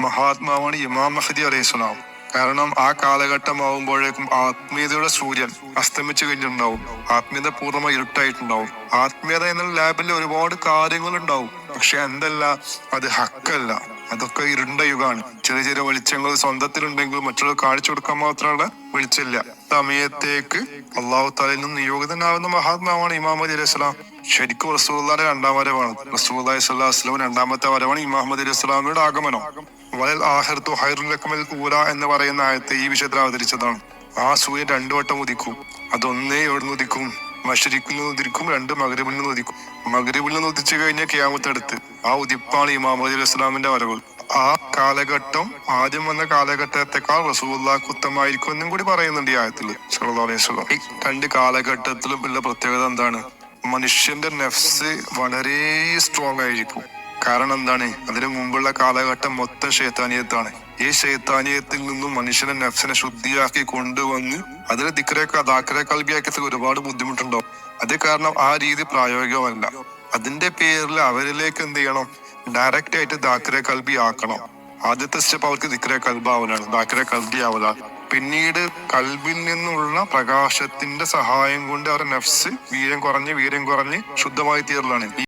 മഹാത്മാവാണ് ഇമാം മഹ്ദി അലൈഹിസ്സലാം. കാരണം ആ കാലഘട്ടമാവുമ്പോഴേക്കും ആത്മീയതയുടെ സൂര്യൻ അസ്തമിച്ചു കഴിഞ്ഞിട്ടുണ്ടാവും. ആത്മീയത പൂർണ്ണമായി ഇരുട്ടായിട്ടുണ്ടാവും. ആത്മീയത എന്ന ലാബിൽ ഒരുപാട് കാര്യങ്ങൾ ഉണ്ടാവും. പക്ഷെ എന്തല്ല, അത് ഹക്കല്ല. അതൊക്കെ ഇരുണ്ട യുഗമാണ്. ചെറിയ ചെറിയ വെളിച്ചങ്ങൾ സ്വന്തത്തിലുണ്ടെങ്കിൽ മറ്റുള്ള കാണിച്ചു കൊടുക്കാൻ മാത്രമുള്ള വെളിച്ചില്ല. സമയത്തേക്ക് അള്ളാഹു തആലയിൽ നിന്ന് നിയോഗിതനാകുന്ന മഹാത്മാവാണ് ഇമാം മഹ്ദി അലൈഹിസ്സലാം. ശരിക്കും റസൂലുള്ളാഹിയുടെ രണ്ടാം വരവാണ്. റസൂലുള്ളാഹി സ്വല്ലല്ലാഹു അലൈഹി വസല്ലം രണ്ടാമത്തെ വരവാണ് ഇമാം മഹ്ദി അലൈഹിസ്സലാമിയുടെ ആഗമനം. വലൽ ആഖിറത്തു ഖൈറുൻ ലക്കും മിനൽ ഊലാ എന്ന് പറയുന്ന ആയത്ത് ഈ വിഷയത്തിൽ അവതരിച്ചതാണ്. ആ സൂര്യൻ രണ്ടു വട്ടം ഉദിക്കും. അതൊന്നേ എവിടെ ഉദിക്കും? മശ്രിഖിൽ നിന്ന് ഉദിക്കും, രണ്ട് മഗ്രിബിൽ നിന്ന് ഉദിക്കും. മഗ്രിബിൽ നിന്ന് ഉദിച്ചു കഴിഞ്ഞാൽ ഖിയാമത്ത് അടുത്ത്. ആ ഉദിപ്പാണ് ഇമാം മഹ്ദി അലൈഹി ഇസ്ലാമിന്റെ വരവ്. ആ കാലഘട്ടം ആദ്യം വന്ന കാലഘട്ടത്തെക്കാൾ റസൂലുള്ളാഹിക്ക് ഉത്തമമായിരിക്കും എന്നും കൂടി പറയുന്നുണ്ട് ഈ ആയത്തിൽ സല്ലല്ലാഹു അലൈഹി വസല്ലം. ഈ രണ്ട് കാലഘട്ടത്തിലും ഉള്ള പ്രത്യേകത എന്താണ്? മനുഷ്യന്റെ നെഫ്സ് വളരെ സ്ട്രോങ് ആയിരിക്കും. കാരണം എന്താണ്? അതിനു മുമ്പുള്ള കാലഘട്ടം മൊത്തം ശൈത്താനിയത്താണ്. ഈ ശൈത്താനിയത്തിൽ നിന്നും മനുഷ്യനെ നെഫ്സിനെ ശുദ്ധിയാക്കി കൊണ്ടുവന്ന് അതിനെ ദാക്കറെ കൽബിയാക്കി ഒരുപാട് ബുദ്ധിമുട്ടുണ്ടാവും. അത് കാരണം ആ രീതി പ്രായോഗികമല്ല. അതിന്റെ പേരിൽ അവരിലേക്ക് എന്ത് ചെയ്യണം? ഡയറക്റ്റ് ആയിട്ട് ദാക്കറെ കൽബി ആക്കണം. ആദ്യത്തെ സ്റ്റെപ്പ് അവർക്ക് ദിക്റെ കൽബാവലാണ്, ദാക്കറെ കൽബി ആവലാണ്. പിന്നീട് കൽബിൽ നിന്നുള്ള പ്രകാശത്തിന്റെ സഹായം കൊണ്ട് അവരുടെ നെഫ്സ് വീര്യം കുറഞ്ഞ് ശുദ്ധമായി തീരലാണ്.